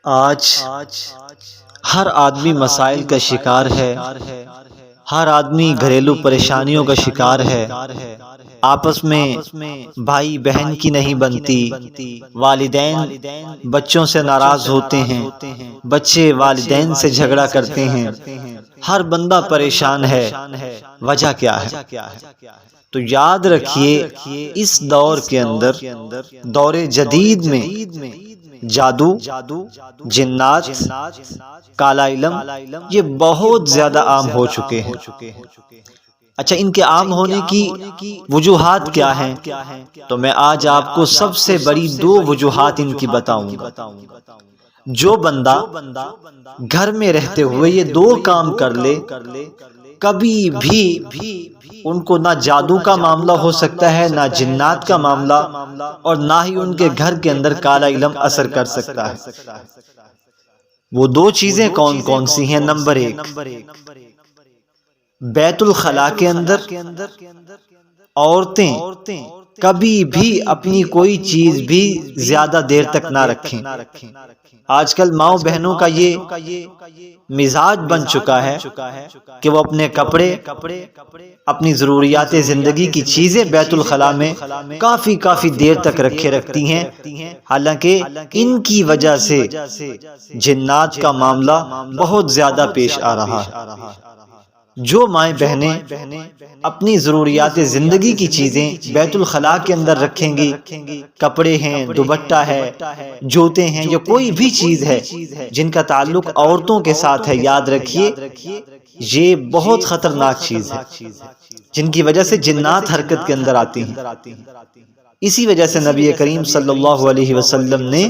آج ہر آدمی مسائل کا شکار ہے، ہر آدمی گھریلو پریشانیوں کا شکار ہے، آپس میں بھائی بہن کی نہیں بنتی، والدین بچوں سے ناراض ہوتے ہیں، بچے والدین سے جھگڑا کرتے ہیں، ہر بندہ پریشان ہے۔ وجہ کیا ہے؟ تو یاد رکھیے اس دور کے اندر، دور جدید میں جادو، جنات، کالا علم یہ بہت زیادہ عام ہو چکے ہیں۔ اچھا، ان کے عام ہونے کی وجوہات کیا ہیں؟ تو میں آج آپ کو سب سے بڑی دو وجوہات ان کی بتاؤں گا۔ جو بندہ گھر میں رہتے ہوئے یہ دو کام کر لے، کبھی بھی ان کو نہ جادو کا معاملہ ہو سکتا ہے، نہ جنات کا معاملہ، اور نہ ہی ان کے گھر کے اندر کالا علم اثر کر سکتا ہے۔ وہ دو چیزیں کون کون سی ہیں؟ نمبر 1، بیت الخلاء کے اندر عورتیں کبھی بھی اپنی کوئی چیز بھی زیادہ دیر تک نہ رکھیں۔ آج کل ماؤں بہنوں کا یہ مزاج بن چکا ہے کہ وہ اپنے کپڑے، اپنی ضروریات زندگی کی چیزیں بیت الخلاء میں کافی دیر تک رکھے رکھتی ہیں، حالانکہ ان کی وجہ سے جنات کا معاملہ بہت زیادہ پیش آ رہا ہے۔ جو مائیں بہنیں اپنی ضروریات زندگی کی چیزیں بیت الخلاء کے اندر رکھیں گی، کپڑے ہیں، دوپٹہ ہے، جوتے ہیں، یا کوئی بھی چیز ہے جن کا تعلق عورتوں کے ساتھ ہے، یاد رکھیے یہ بہت خطرناک چیز ہے، جن کی وجہ سے جنات حرکت کے اندر آتی ہیں۔ اسی وجہ سے نبی کریم صلی اللہ علیہ وسلم نے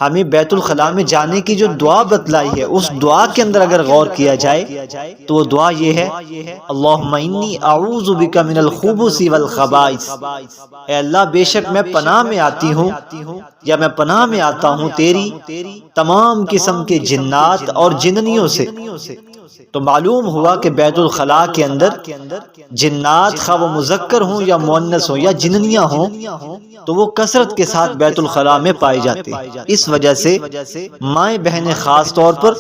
ہمیں بیت الخلاء میں جانے کی جو دعا بتلائی ہے، اس دعا کے اندر اگر غور کیا جائے تو وہ دعا یہ ہے، اللہم انی اعوذ بک من الخبث والخبائث، اے اللہ بے شک میں پناہ میں آتی ہوں، یا میں پناہ میں آتا ہوں تیری تمام قسم کے جنات اور جننیوں سے۔ تو معلوم ہوا کہ بیت الخلاء کے اندر جنات، خواہ وہ مذکر ہوں یا مؤنث ہوں یا جننیاں ہوں، تو وہ کثرت کے ساتھ بیت الخلاء میں پائے جاتے ہیں۔ اس وجہ سے مائیں بہنیں خاص طور پر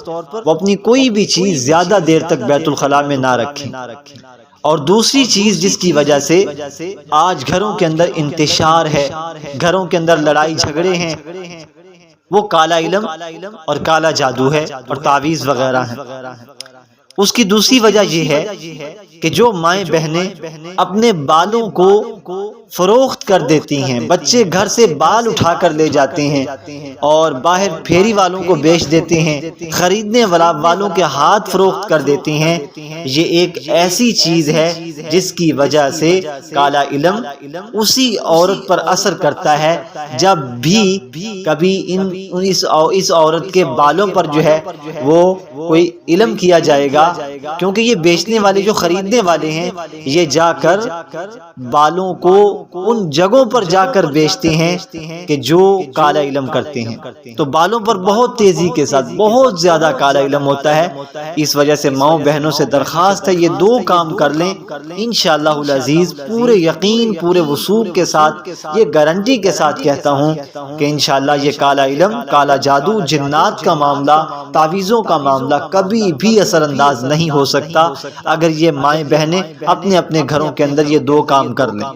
وہ اپنی کوئی بھی چیز زیادہ دیر تک بیت الخلاء میں نہ رکھیں۔ اور دوسری چیز جس کی وجہ سے آج گھروں کے اندر انتشار ہے، گھروں کے اندر لڑائی جھگڑے ہیں، وہ کالا علم اور کالا جادو ہے اور تعویذ وغیرہ ہیں۔ اس کی دوسری وجہ یہ ہے کہ جو مائیں بہنیں اپنے بالوں کو فروخت کر دیتی ہیں، بچے گھر سے بال اٹھا کر لے جاتے ہیں اور باہر پھیری والوں کو بیچ دیتے ہیں، خریدنے والوں کے ہاتھ فروخت کر دیتے ہیں، یہ ایک ایسی چیز ہے جس کی وجہ سے کالا علم اسی عورت پر اثر کرتا ہے۔ جب بھی کبھی اس عورت کے بالوں پر جو ہے وہ کوئی علم کیا جائے گا، کیونکہ یہ بیچنے والے جو خریدنے والے ہیں یہ جا کر بالوں کو ان جگہوں پر جا کر بیچتے ہیں کہ جو کالا علم کرتے ہیں، تو بالوں پر بہت تیزی کے ساتھ بہت زیادہ کالا علم ہوتا ہے۔ اس وجہ سے ماؤں بہنوں سے درخواست ہے یہ دو کام کر لیں، انشاءاللہ العزیز پورے یقین، پورے وثوق کے ساتھ، یہ گارنٹی کے ساتھ کہتا ہوں کہ انشاءاللہ یہ کالا علم، کالا جادو، جنات کا معاملہ، تعویذوں کا معاملہ کبھی بھی اثر انداز نہیں ہو سکتا اگر یہ مائیں بہنیں اپنے اپنے گھروں کے اندر یہ دو کام کر لیں۔